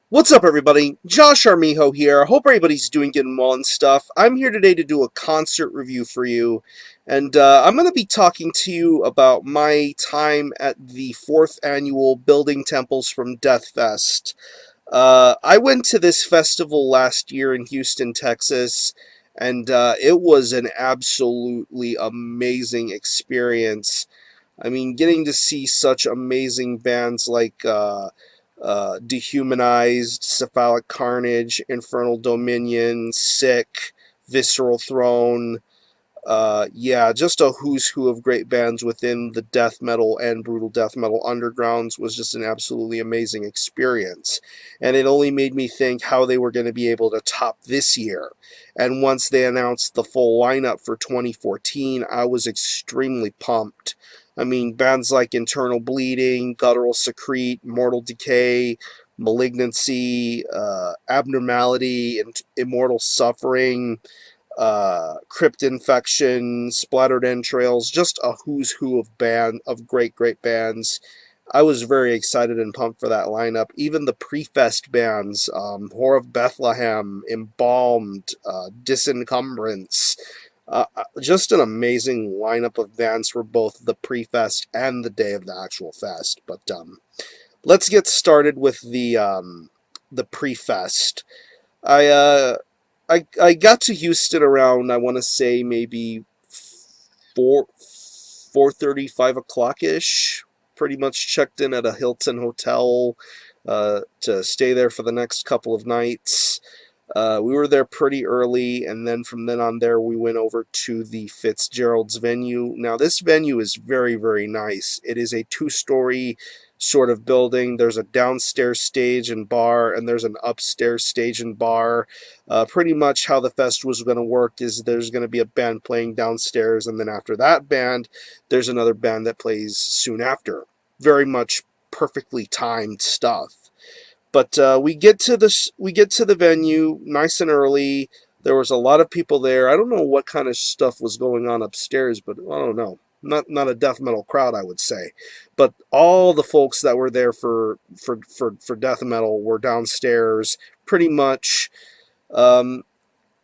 What's up, everybody? Josh Armijo here. Hope everybody's doing good and well and stuff. I'm here today to do a concert review for you, and I'm going to be talking to you about my time at the fourth annual Building Temples from Death Fest. I went to this festival last year in Houston, Texas, and it was an absolutely amazing experience. I mean, getting to see such amazing bands like Dehumanized, Cephalic Carnage, Infernal Dominion, Sick, Visceral Throne. Yeah, just a who's who of great bands within the death metal and brutal death metal undergrounds was just an absolutely amazing experience. And it only made me think how they were going to be able to top this year. And once they announced the full lineup for 2014, I was extremely pumped. I mean, bands like Internal Bleeding, Guttural Secrete, Mortal Decay, Malignancy, Abnormality, and Immortal Suffering, Crypt Infection, Splattered Entrails, just a who's who of great bands. I was very excited and pumped for that lineup. Even the pre-fest bands, Whore of Bethlehem, Embalmed, Disencumbrance, just an amazing lineup of bands for both the pre-fest and the day of the actual fest. But let's get started with the pre-fest. I uh, I got to Houston around, I want to say, maybe 4:30, 5 o'clock ish. Pretty much checked in at a Hilton hotel to stay there for the next couple of nights. We were there pretty early, and then from then on there, we went over to the Fitzgerald's venue. Now, this venue is very nice. It is a two-story sort of building. There's a downstairs stage and bar, and there's an upstairs stage and bar. Pretty much how the fest was going to work is there's going to be a band playing downstairs, and then after that band, there's another band that plays soon after. Very much perfectly timed stuff. But we get to the venue nice and early. There was a lot of people there. I don't know what kind of stuff was going on upstairs, but I don't know. Not a death metal crowd, I would say. But all the folks that were there for death metal were downstairs. Pretty much. Um,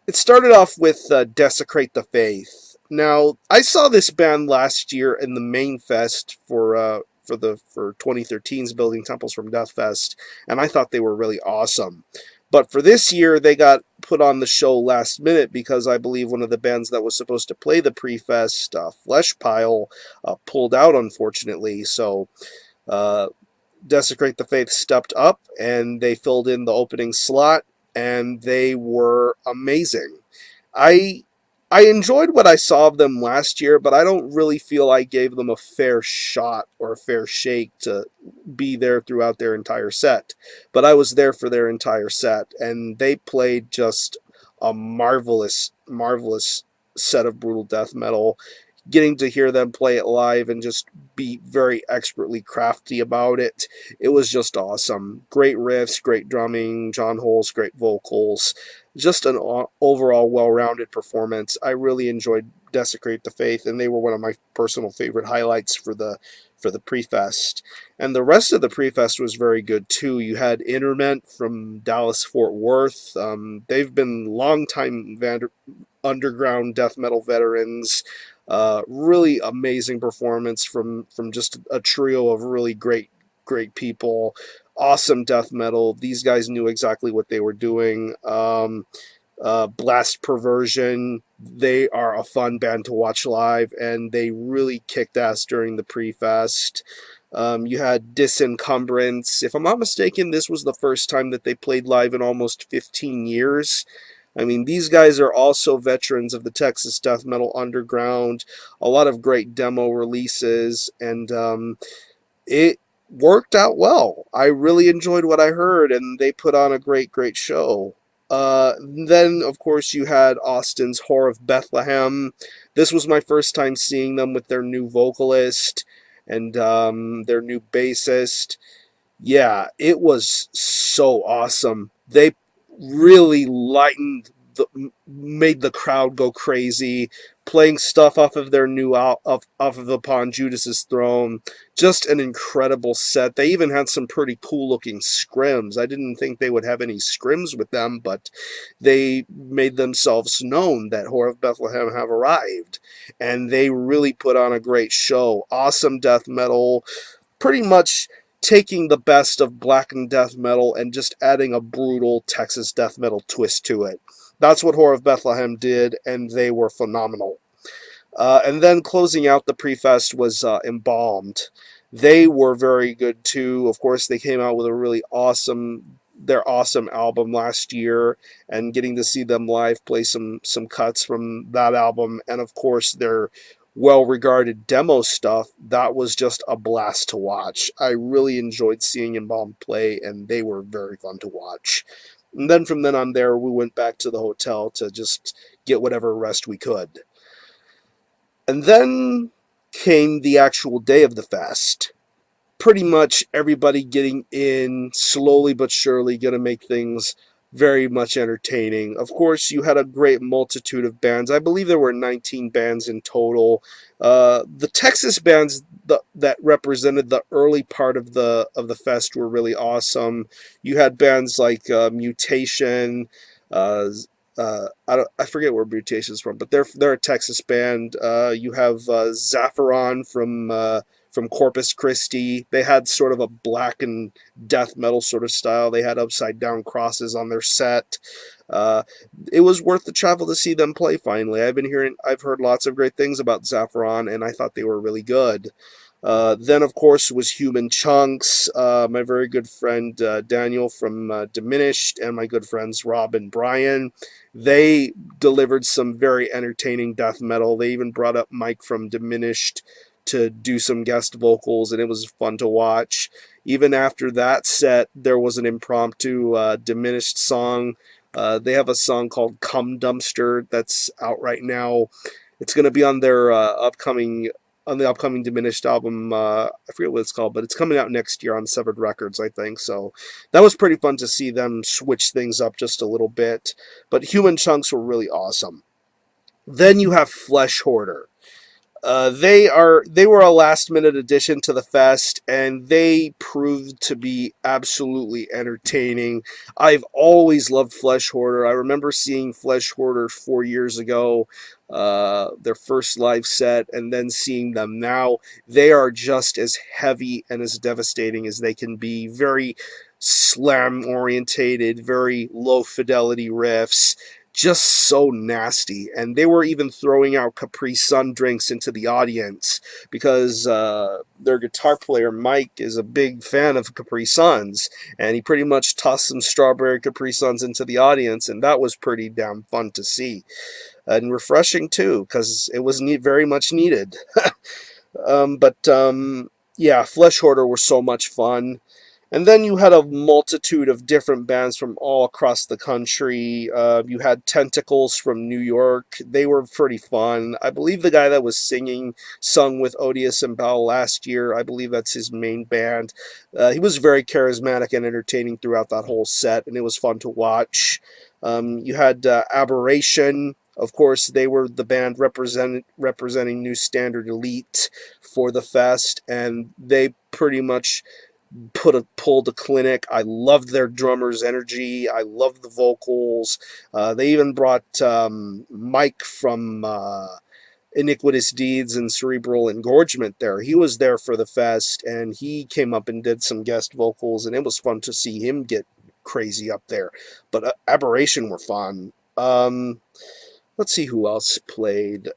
it started off with Desecrate the Faith. Now, I saw this band last year in the main fest for 2013's Building Temples from Death Fest, and I thought they were really awesome. But for this year, they got put on the show last minute because I believe one of the bands that was supposed to play the pre-fest, Flesh Pile, pulled out, unfortunately. So uh, Desecrate the Faith stepped up, and they filled in the opening slot, and they were amazing. I I enjoyed what I saw of them last year, but I don't really feel I gave them a fair shot or a fair shake to be there throughout their entire set. But I was there for their entire set, and they played just a marvelous set of brutal death metal. Getting to hear them play it live and just be very expertly crafty about it, it was just awesome. Great riffs, great drumming, John Hole's great vocals, just an overall well-rounded performance. I really enjoyed Desecrate the Faith, and they were one of my personal favorite highlights for the pre-fest. And the rest of the pre-fest was very good too. You had Interment from Dallas Fort Worth. They've been longtime underground death metal veterans. Really amazing performance from just a trio of really great people. Awesome death metal. These guys knew exactly what they were doing. Blast Perversion. They are a fun band to watch live, and they really kicked ass during the pre-fest. You had Disencumbrance. If I'm not mistaken, this was the first time that they played live in almost 15 years. I mean, these guys are also veterans of the Texas death metal underground. A lot of great demo releases, and it worked out well. I really enjoyed what I heard, and they put on a great show. Then, of course, you had Austin's Whore of Bethlehem. This was my first time seeing them with their new vocalist and their new bassist. Yeah, it was so awesome. They really made the crowd go crazy. playing stuff off of their new off of Upon Judas's Throne. Just an incredible set. They even had some pretty cool looking scrims. I didn't think they would have any scrims with them, but they made themselves known that Whore of Bethlehem have arrived, and they really put on a great show. Awesome death metal, pretty much taking the best of black and death metal and just adding a brutal Texas death metal twist to it. That's what Whore of Bethlehem did, and they were phenomenal. And then closing out the pre-fest was Embalmed. They were very good too. Of course, they came out with a really their awesome album last year, and getting to see them live play some cuts from that album, and of course their well-regarded demo stuff, that was just a blast to watch. I really enjoyed seeing Embalmed play, and they were very fun to watch. And then from then on there, we went back to the hotel to just get whatever rest we could. And then came the actual day of the fest. Pretty much everybody getting in slowly but surely, going to make things very much entertaining. Of course, you had a great multitude of bands. I believe there were 19 bands in total. The Texas bands that represented the early part of the fest were really awesome. You had bands like Mutation. I forget where Mutation's from, but they're a Texas band. You have Zapharon from Corpus Christi. They had sort of a black and death metal sort of style. They had upside down crosses on their set. Uh, it was worth the travel to see them play finally. I've heard lots of great things about Zapharon, and I thought they were really good. Then, of course, was Human Chunks, my very good friend Daniel from Diminished, and my good friends Rob and Brian. They delivered some very entertaining death metal. They even brought up Mike from Diminished to do some guest vocals, and it was fun to watch. Even after that set, there was an impromptu Diminished song. They have a song called Cum Dumpster that's out right now. It's going to be on their on the upcoming Diminished album. I forget what it's called, but it's coming out next year on Severed Records, I think. So that was pretty fun to see them switch things up just a little bit. But Human Chunks were really awesome. Then you have Flesh Hoarder. They were a last minute addition to the fest, and they proved to be absolutely entertaining. I've always loved Flesh Hoarder. I remember seeing Flesh Hoarder 4 years ago, their first live set, and then seeing them now. They are just as heavy and as devastating as they can be. Very slam orientated, very low fidelity riffs, just so nasty. And they were even throwing out Capri Sun drinks into the audience because their guitar player Mike is a big fan of Capri Suns, and he pretty much tossed some strawberry Capri Suns into the audience, and that was pretty damn fun to see and refreshing too, because it was very much needed. But yeah, Flesh Hoarder were so much fun. And then you had a multitude of different bands from all across the country. You had Tentacles from New York. They were pretty fun. I believe the guy that was sung with Odious and Bell last year. I believe that's his main band. He was very charismatic and entertaining throughout that whole set, and it was fun to watch. You had Aberration. Of course, they were the band representing New Standard Elite for the fest, and they pretty much pulled a clinic. I loved their drummer's energy. I loved the vocals. They even brought Mike from Iniquitous Deeds and Cerebral Engorgement there. He was there for the fest, and he came up and did some guest vocals, and it was fun to see him get crazy up there. But Aberration were fun. Let's see who else played.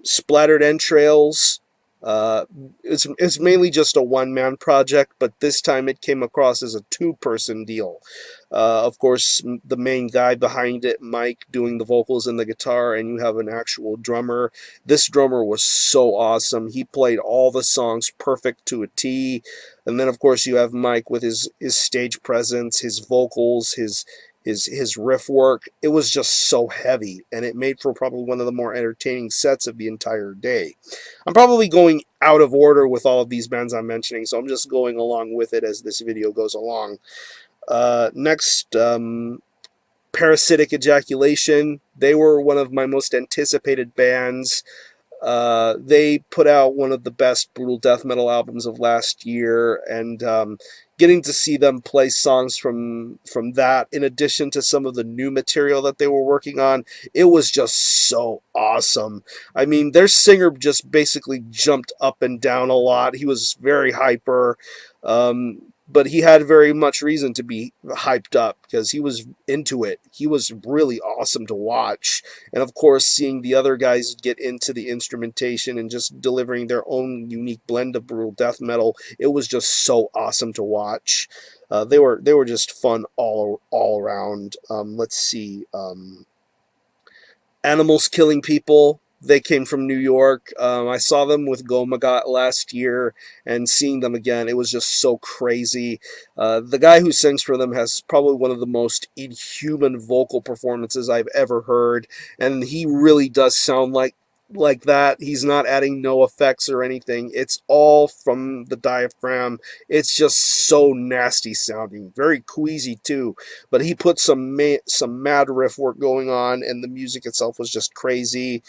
Splattered Entrails. It's mainly just a one-man project, but this time it came across as a two-person deal. Of course, the main guy behind it, Mike, doing the vocals and the guitar, and you have an actual drummer. This drummer was so awesome. He played all the songs perfect to a T. And then, of course, you have Mike with his stage presence, his vocals, his riff work. It was just so heavy, and it made for probably one of the more entertaining sets of the entire day. I'm probably going out of order with all of these bands I'm mentioning, so I'm just going along with it as this video goes along. Next, Parasitic Ejaculation, they were one of my most anticipated bands. They put out one of the best brutal death metal albums of last year, and getting to see them play songs from that, in addition to some of the new material that they were working on, it was just so awesome. I mean, their singer just basically jumped up and down a lot. He was very hyper. But he had very much reason to be hyped up because he was into it. He was really awesome to watch. And of course, seeing the other guys get into the instrumentation and just delivering their own unique blend of brutal death metal, it was just so awesome to watch. They were just fun all around. Let's see. Animals Killing People. They came from New York. I saw them with Gomagot last year, and seeing them again, it was just so crazy. The guy who sings for them has probably one of the most inhuman vocal performances I've ever heard, and he really does sound like that. He's not adding no effects or anything. It's all from the diaphragm. It's just so nasty sounding, very queasy too. But he put some mad riff work going on, and the music itself was just crazy.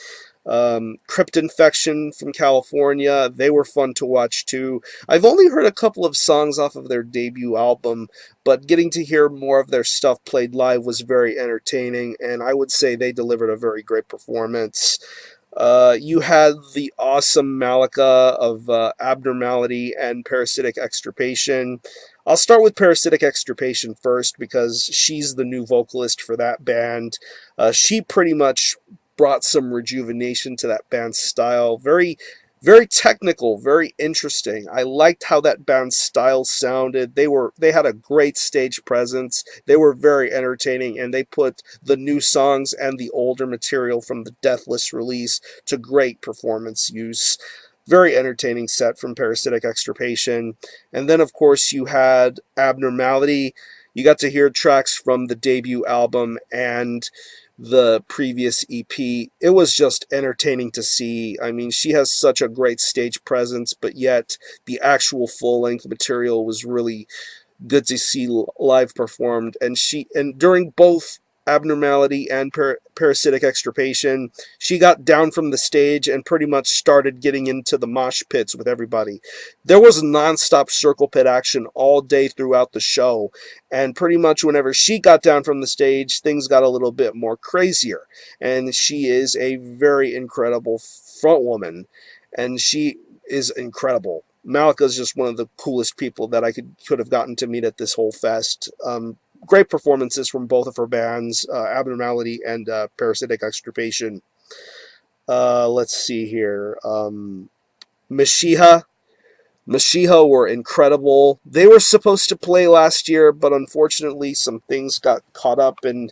Crypt Infection from California, they were fun to watch too. I've only heard a couple of songs off of their debut album, but getting to hear more of their stuff played live was very entertaining, and I would say they delivered a very great performance. You had the awesome Malika of Abnormality and Parasitic Extirpation. I'll start with Parasitic Extirpation first because she's the new vocalist for that band. She pretty much brought some rejuvenation to that band's style. Very, very technical, very interesting. I liked how that band's style sounded. They had a great stage presence. They were very entertaining, and they put the new songs and the older material from the Deathless release to great performance use. Very entertaining set from Parasitic Extirpation. And then, of course, you had Abnormality. You got to hear tracks from the debut album and the previous EP. It was just entertaining to see. I mean, she has such a great stage presence, but yet the actual full-length material was really good to see live performed. And during both Abnormality and Parasitic Extirpation, she got down from the stage and pretty much started getting into the mosh pits with everybody. There was non-stop circle pit action all day throughout the show, and pretty much whenever she got down from the stage, things got a little bit more crazier. And she is a very incredible front woman, and she is incredible. Malika is just one of the coolest people that I could have gotten to meet at this whole fest. Great performances from both of her bands, Abnormality and Parasitic Extirpation. Let's see here. Mashiha. Mashiha were incredible. They were supposed to play last year, but unfortunately some things got caught up and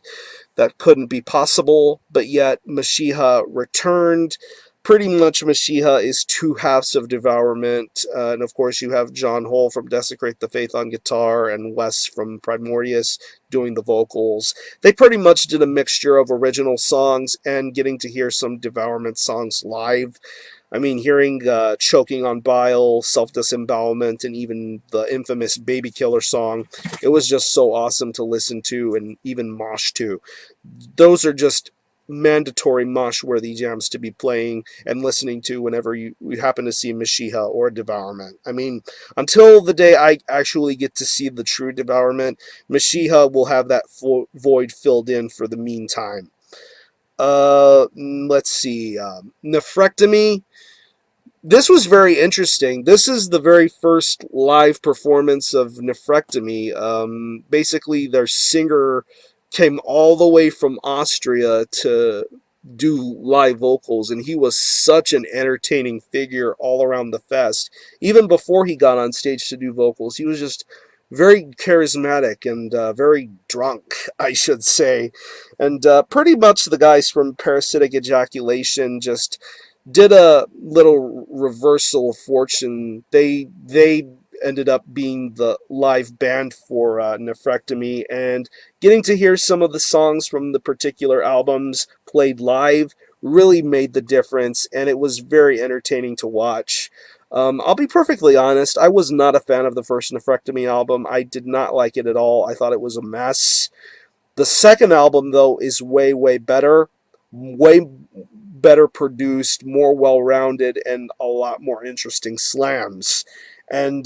that couldn't be possible. But yet Mashiha returned. Pretty much Mashiha is two halves of Devourment, and of course you have John Hole from Desecrate the Faith on guitar and Wes from Primordius doing the vocals. They pretty much did a mixture of original songs and getting to hear some Devourment songs live. I mean, hearing Choking on Bile, Self-Disembowelment, and even the infamous Baby Killer song, it was just so awesome to listen to and even mosh to. Those are just mandatory mosh-worthy jams to be playing and listening to whenever you happen to see Mashiha or Devourment. I mean, until the day I actually get to see the true Devourment, Mashiha will have that void filled in for the meantime. Let's see. Nephrectomy. This was very interesting. This is the very first live performance of Nephrectomy. Basically, their singer came all the way from Austria to do live vocals, and he was such an entertaining figure all around the fest. Even before he got on stage to do vocals, he was just very charismatic and very drunk, I should say. And pretty much the guys from Parasitic Ejaculation just did a little reversal of fortune. They ended up being the live band for Nephrectomy, and getting to hear some of the songs from the particular albums played live really made the difference, and it was very entertaining to watch. I'll be perfectly honest, I was not a fan of the first Nephrectomy album. I did not like it at all. I thought it was a mess. The second album, though, is way, way better, way better produced, more well rounded, and a lot more interesting slams. And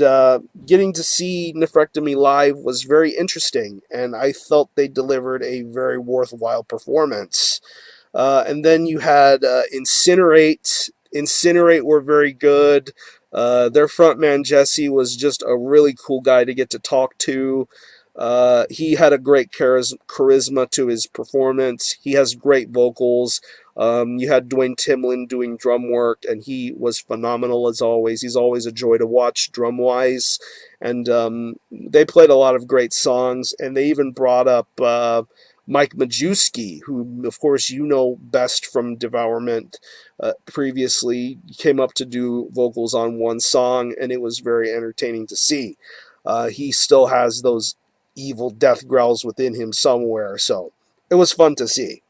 getting to see Nephrectomy live was very interesting, and I felt they delivered a very worthwhile performance. And then you had Incinerate. Incinerate were very good. Their frontman Jesse was just a really cool guy to get to talk to. He had a great charisma to his performance. He has great vocals. You had Dwayne Timlin doing drum work, and he was phenomenal as always. He's always a joy to watch drum wise. And they played a lot of great songs, and they even brought up Mike Majewski, who, of course, you know best from Devourment. Previously, came up to do vocals on one song, and it was very entertaining to see. He still has those evil death growls within him somewhere, so it was fun to see.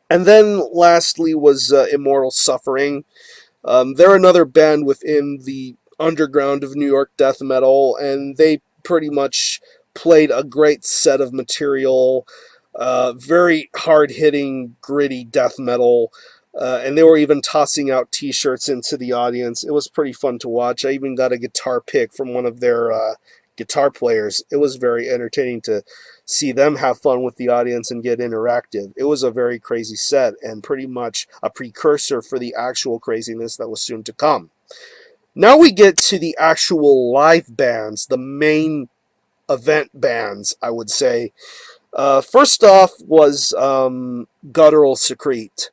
And then lastly was Immortal Suffering. They're another band within the underground of New York death metal, and they pretty much played a great set of material, very hard-hitting, gritty death metal, and they were even tossing out t-shirts into the audience. It was pretty fun to watch. I even got a guitar pick from one of their guitar players. It was very entertaining to see them have fun with the audience and get interactive. It was a very crazy set and pretty much a precursor for the actual craziness that was soon to come. Now we get to the actual live bands, the main event bands, I would say. First off was Guttural Secrete.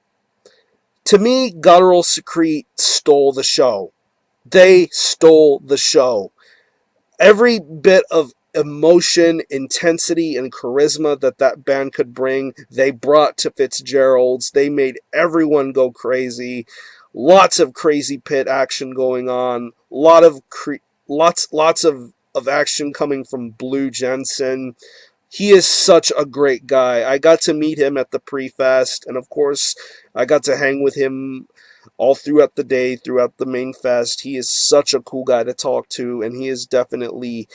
To me, Guttural Secrete stole the show. They stole the show. Every bit of emotion, intensity, and charisma that band could bring, they brought to Fitzgerald's. They made everyone go crazy. Lots of crazy pit action going on. Lots of action coming from Blue Jensen. He is such a great guy. I got to meet him at the pre-fest, and of course, I got to hang with him all throughout the day, throughout the main fest. He is such a cool guy to talk to, and he is definitely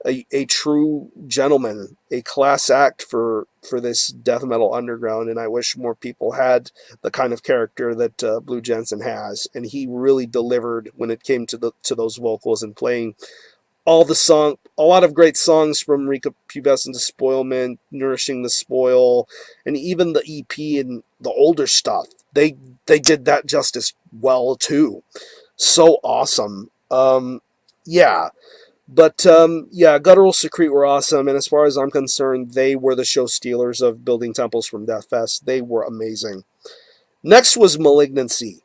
a true gentleman, a class act for this death metal underground, and I wish more people had the kind of character that Blue Jensen has, and he really delivered when it came to those vocals and playing a lot of great songs from Repubescent Despoilment, Nourishing the Spoil, and even the EP and the older stuff. They did that justice well too. So awesome. Yeah. But yeah, Guttural Secrete were awesome, and as far as I'm concerned, they were the show stealers of Building Temples from Deathfest. They were amazing. Next was Malignancy.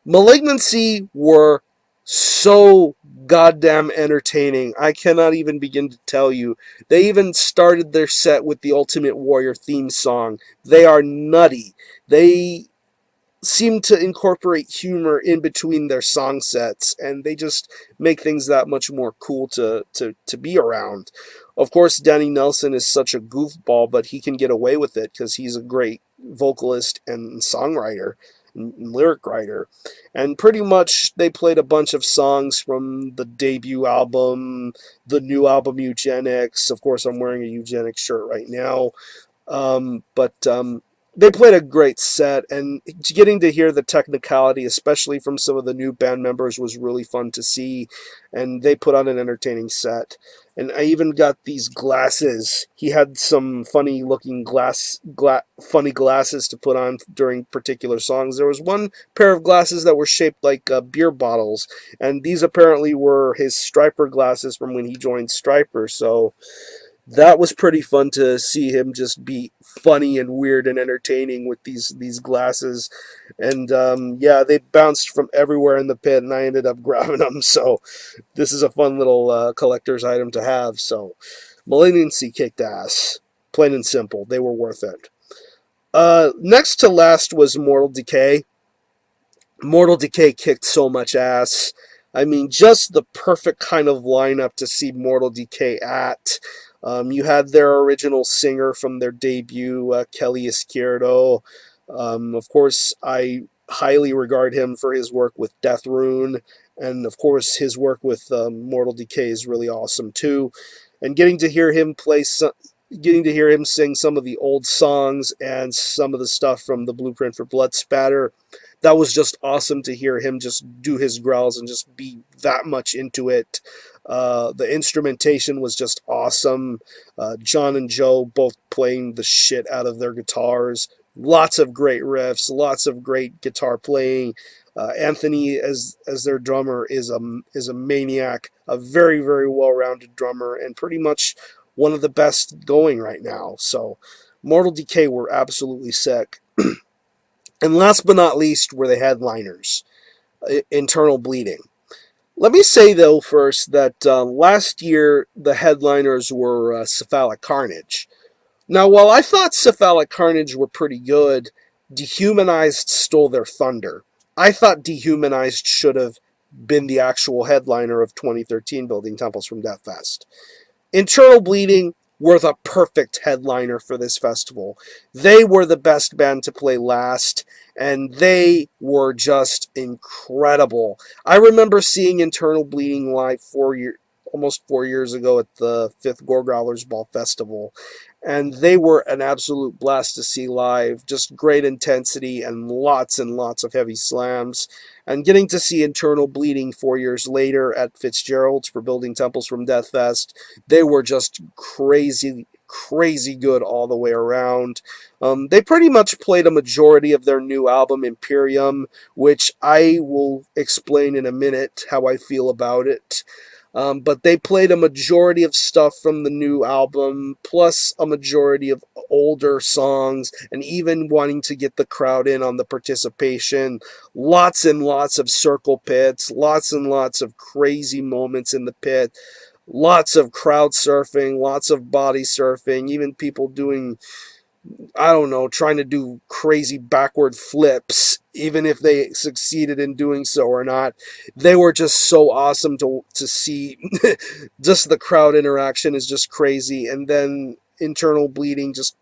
Malignancy were so goddamn entertaining. I cannot even begin to tell you. They even started their set with the Ultimate Warrior theme song. They are nutty. They seem to incorporate humor in between their song sets, and they just make things that much more cool to be around. Of course, Danny Nelson is such a goofball, but he can get away with it because he's a great vocalist and songwriter and lyric writer. And pretty much they played a bunch of songs from the debut album, the new album Eugenics. Of course, I'm wearing a Eugenics shirt right now. But they played a great set, and getting to hear the technicality, especially from some of the new band members, was really fun to see, and they put on an entertaining set. And I even got these glasses. He had some funny looking funny glasses to put on during particular songs. There was one pair of glasses that were shaped like beer bottles, and these apparently were his Striper glasses from when he joined Striper, so that was pretty fun to see him just be funny and weird and entertaining with these glasses. And yeah, they bounced from everywhere in the pit, and I ended up grabbing them. So this is a fun little collector's item to have. So Malignancy kicked ass, plain and simple. They were worth it. Next to last was Mortal Decay. Mortal Decay kicked so much ass. I mean, just the perfect kind of lineup to see Mortal Decay at. You had their original singer from their debut, Kelly Izquierdo. Of course, I highly regard him for his work with Death Rune, and of course, his work with Mortal Decay is really awesome too. And getting to hear him play getting to hear him sing some of the old songs and some of the stuff from the Blueprint for Blood Spatter. That was just awesome to hear him just do his growls and just be that much into it. The instrumentation was just awesome. John and Joe both playing the shit out of their guitars. Lots of great riffs, lots of great guitar playing. Anthony, as their drummer, is a maniac, a very very well rounded drummer, and pretty much one of the best going right now. So, Mortal Decay were absolutely sick. And last but not least were the headliners, Internal Bleeding. Let me say, though, first that last year the headliners were Cephalic Carnage. Now, while I thought Cephalic Carnage were pretty good, Dehumanized stole their thunder. I thought Dehumanized should have been the actual headliner of 2013 Building Temples from Deathfest. Internal Bleeding were the perfect headliner for this festival. They were the best band to play last, and they were just incredible. I remember seeing Internal Bleeding live almost 4 years ago at the 5th Gore Ball Festival, and they were an absolute blast to see live. Just great intensity and lots of heavy slams. And getting to see Internal Bleeding 4 years later at Fitzgerald's for Building Temples from Deathfest, they were just crazy good all the way around. They pretty much played a majority of their new album, Imperium, which I will explain in a minute how I feel about it. But they played a majority of stuff from the new album, plus a majority of older songs, and even wanting to get the crowd in on the participation. Lots and lots of circle pits, lots and lots of crazy moments in the pit, lots of crowd surfing, lots of body surfing, even people doing, I don't know, trying to do crazy backward flips, even if they succeeded in doing so or not. They were just so awesome to see. Just the crowd interaction is just crazy. And then Internal Bleeding just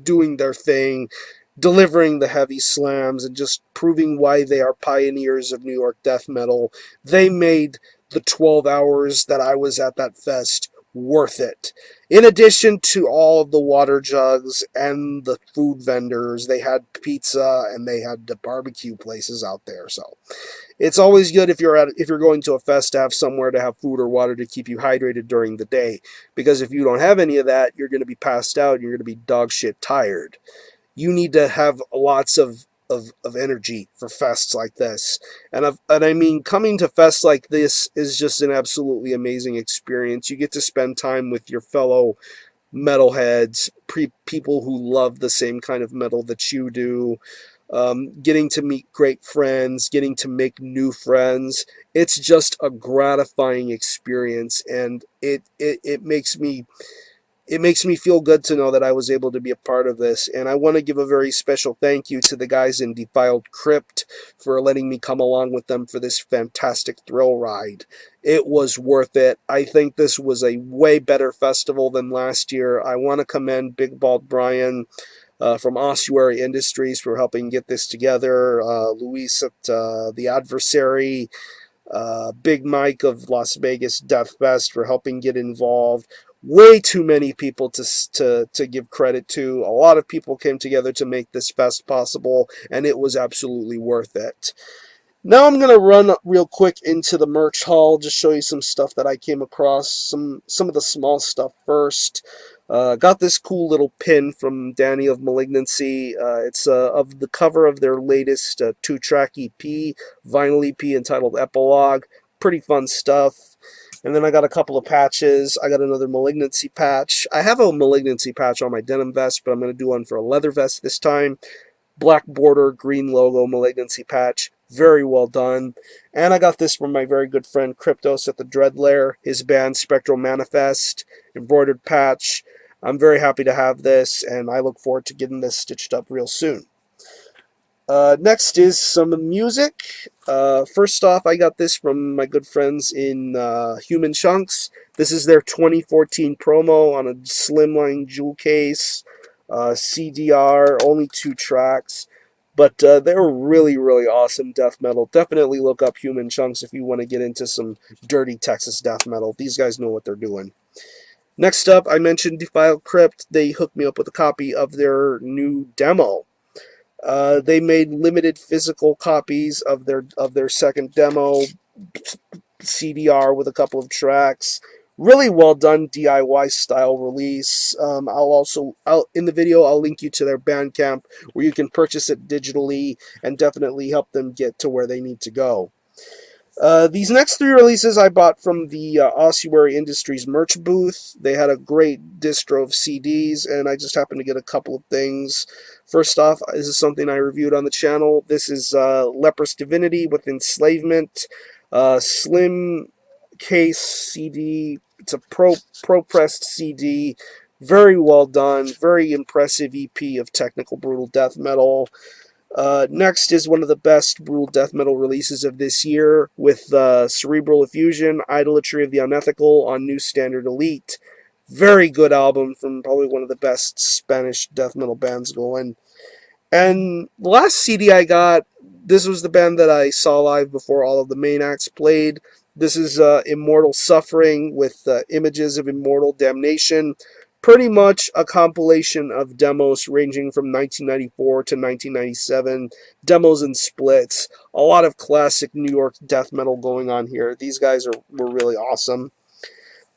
doing their thing, delivering the heavy slams, and just proving why they are pioneers of New York death metal. They made the 12 hours that I was at that fest worth it. In addition to all of the water jugs and the food vendors, they had pizza and they had the barbecue places out there. So it's always good if you're going to a fest to have somewhere to have food or water to keep you hydrated during the day. Because if you don't have any of that, you're going to be passed out. You're going to be dog shit tired. You need to have lots of energy for fests like this. And I mean, coming to fests like this is just an absolutely amazing experience. You get to spend time with your fellow metalheads, people who love the same kind of metal that you do, getting to meet great friends, getting to make new friends. It's just a gratifying experience, and it makes me feel good to know that I was able to be a part of this. And I want to give a very special thank you to the guys in Defiled Crypt for letting me come along with them for this fantastic thrill ride. It was worth it. I think this was a way better festival than last year. I want to commend Big Bald Brian from Ossuary Industries for helping get this together. Luis at The Adversary, Big Mike of Las Vegas Death Fest for helping get involved. Way too many people to give credit to. A lot of people came together to make this fest possible, and it was absolutely worth it. Now I'm going to run real quick into the merch hall, just show you some stuff that I came across, some of the small stuff first. Got this cool little pin from Danny of Malignancy. It's of the cover of their latest 2-track EP, vinyl EP entitled Epilogue. Pretty fun stuff. And then I got a couple of patches. I got another Malignancy patch. I have a Malignancy patch on my denim vest, but I'm going to do one for a leather vest this time. Black border, green logo, Malignancy patch. Very well done. And I got this from my very good friend Cryptos at the Dreadlair. His band Spectral Manifest. Embroidered patch. I'm very happy to have this, and I look forward to getting this stitched up real soon. Next is some music. First off, I got this from my good friends in Human Chunks. This is their 2014 promo on a slimline jewel case, CDR, only 2 tracks. But they were really awesome death metal. Definitely look up Human Chunks if you want to get into some dirty Texas death metal. These guys know what they're doing. Next up, I mentioned Defiled Crypt. They hooked me up with a copy of their new demo. They made limited physical copies of their second demo, CDR with a couple of tracks. Really well done DIY style release. I'll in the video I'll link you to their Bandcamp where you can purchase it digitally and definitely help them get to where they need to go. These next three releases I bought from the Ossuary Industries merch booth. They had a great distro of CDs, and I just happened to get a couple of things. First off, this is something I reviewed on the channel. This is Leprous Divinity with Enslavement, slim case CD. It's a pro pressed CD. Very well done. Very impressive EP of technical brutal death metal. Next is one of the best brutal death metal releases of this year with Cerebral Effusion, Idolatry of the Unethical on New Standard Elite. Very good album from probably one of the best Spanish death metal bands going. And the last CD I got, this was the band that I saw live before all of the main acts played. This is Immortal Suffering with images of immortal damnation. Pretty much a compilation of demos ranging from 1994 to 1997, demos and splits. A lot of classic New York death metal going on here. These guys were really awesome.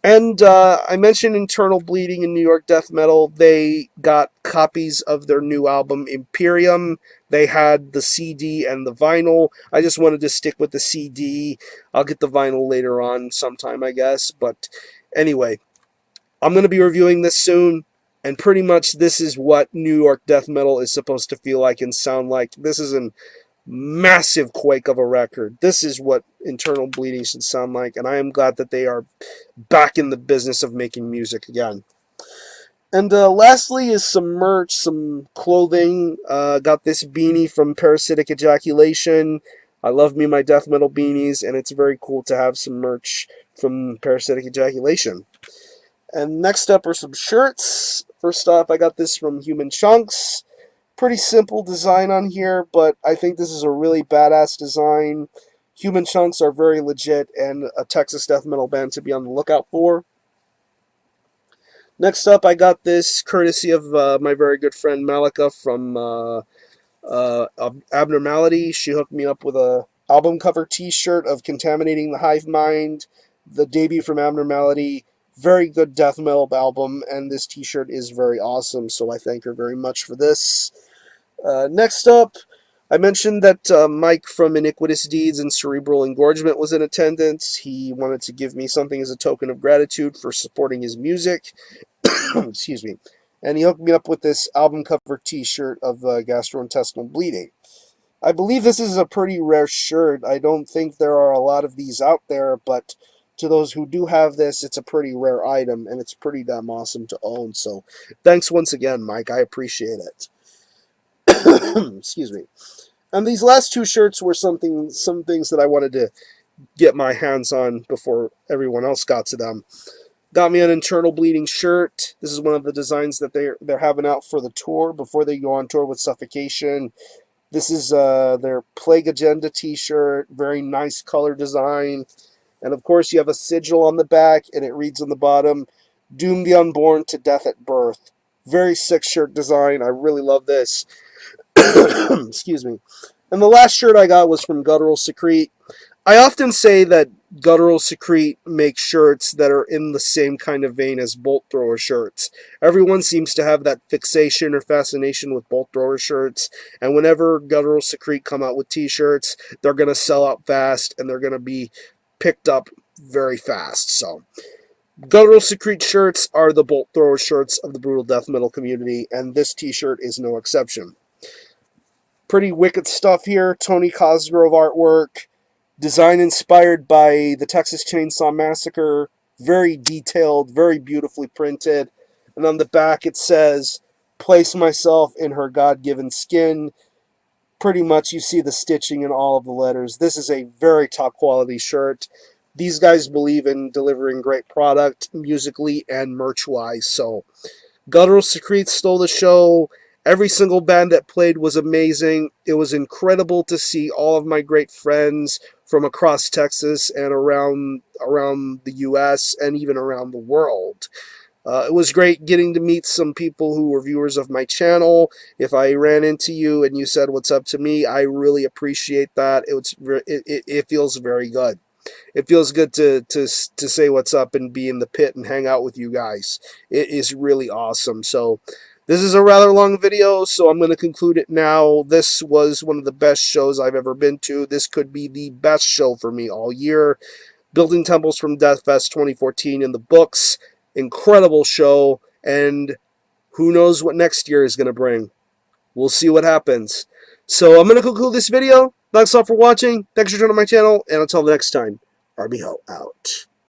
And I mentioned Internal Bleeding in New York death metal. They got copies of their new album Imperium. They had the CD and the vinyl. I just wanted to stick with the CD. I'll get the vinyl later on sometime, I guess. But anyway, I'm going to be reviewing this soon, and pretty much this is what New York death metal is supposed to feel like and sound like. This is a massive quake of a record. This is what Internal Bleeding should sound like, and I am glad that they are back in the business of making music again. And lastly is some merch, some clothing. Got this beanie from Parasitic Ejaculation. I love me my death metal beanies, and it's very cool to have some merch from Parasitic Ejaculation. And next up are some shirts. First off, I got this from Human Chunks. Pretty simple design on here, but I think this is a really badass design. Human Chunks are very legit and a Texas death metal band to be on the lookout for. Next up, I got this courtesy of my very good friend Malika from Abnormality. She hooked me up with a album cover t-shirt of Contaminating the Hive Mind, the debut from Abnormality. Very good death metal album, and this t-shirt is very awesome, so I thank her very much for this. Next up, I mentioned that Mike from Iniquitous Deeds and Cerebral Engorgement was in attendance. He wanted to give me something as a token of gratitude for supporting his music. Excuse me. And he hooked me up with this album cover t-shirt of Gastrointestinal Bleeding. I believe this is a pretty rare shirt. I don't think there are a lot of these out there, but to those who do have this, it's a pretty rare item, and it's pretty damn awesome to own. So thanks once again, Mike. I appreciate it. Excuse me. And these last two shirts were some things that I wanted to get my hands on before everyone else got to them. Got me an Internal Bleeding shirt. This is one of the designs that they're having out for the tour before they go on tour with Suffocation. This is their Plague Agenda t-shirt. Very nice color design. And of course you have a sigil on the back, and it reads on the bottom, Doom the Unborn to Death at Birth. Very sick shirt design. I really love this. Excuse me. And the last shirt I got was from Guttural Secrete. I often say that Guttural Secrete makes shirts that are in the same kind of vein as Bolt Thrower shirts. Everyone seems to have that fixation or fascination with Bolt Thrower shirts, and whenever Guttural Secrete come out with t-shirts, they're going to sell out fast, and they're going to be picked up very fast. So Guttural Secrete shirts are the Bolt Thrower shirts of the brutal death metal community, and this t-shirt is no exception. Pretty wicked stuff here. Tony Cosgrove artwork. Design inspired by the Texas Chainsaw Massacre. Very detailed, very beautifully printed. And on the back it says, place myself in her God-given skin. Pretty much you see the stitching in all of the letters. This is a very top quality shirt. These guys believe in delivering great product musically and merch-wise. So Guttural Secrete stole the show. Every single band that played was amazing. It was incredible to see all of my great friends from across Texas and around the U.S. and even around the world. It was great getting to meet some people who were viewers of my channel. If I ran into you and you said what's up to me, I really appreciate that. It feels very good. It feels good to say what's up and be in the pit and hang out with you guys. It is really awesome. So this is a rather long video, so I'm going to conclude it now. This was one of the best shows I've ever been to. This could be the best show for me all year. Building Temples from Deathfest 2014 in the books. Incredible show, and who knows what next year is going to bring. We'll see what happens. So I'm going to conclude this video. Thanks all for watching. Thanks for joining my channel, and until next time, RBO out.